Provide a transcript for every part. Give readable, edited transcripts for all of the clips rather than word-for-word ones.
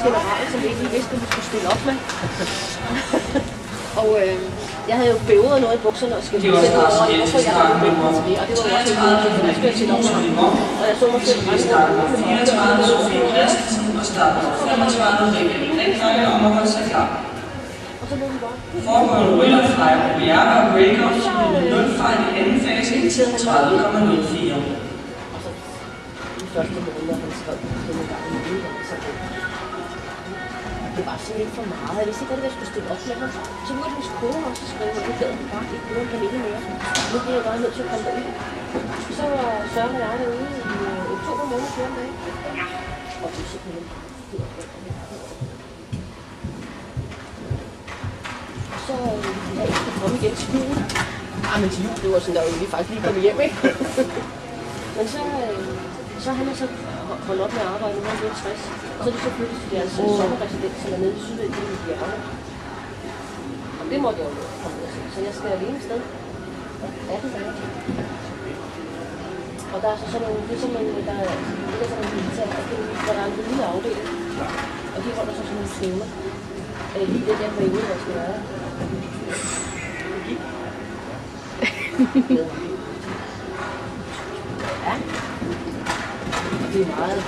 generelt, som vi ikke lige vidste, at vi skulle stille op med. Og jeg havde jo bævret noget i bukserne og skal sætte over, hvorfor jeg havde bævret til det. Og det var jo også en måde, at jeg skulle sætte op med. Og jeg så mig selv rejse rundt med mig. Formålet rytter fra Bjerre og break-ups med 0 fejl i anden fase til 30,04. De første måneder, han skrev denne gang i livet, så det var sådan lidt for meget. Jeg vidste ikke, at jeg skulle stille op med ham. Så nu er det kone også skrevet, at det gad han bare ikke nogen kanele mere. Nu bliver jeg bare nødt til at komme derud. Så var Søren og jeg derude i oktober måned 14 dage. Og det er simpelthen så jeg ikke kunne komme igen til jul. Men til jul, det var sådan, der vi faktisk lige kommet hjem, ikke? Men så han så holdt op med at arbejde, nu var han blevet 60. Og så er de så flyttet til deres sommerresidens, som er nede i Sydvælden i Bjerre. Og det måtte jeg jo komme ud og se. Så jeg skal alene afsted. 18 dage. Og der er så sådan nogle, ligesom der ligger sådan nogle militærakademi, hvor der er en lille afdeling. Og de holder så sådan nogle stævner. Lige det der periode, der skal være. Ja. Det er meget,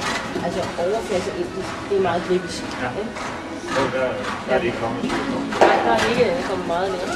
altså overklasse indisk, det er meget britisk. Ja. Der er det ikke kommet. Nej, der er ikke kommet meget mere.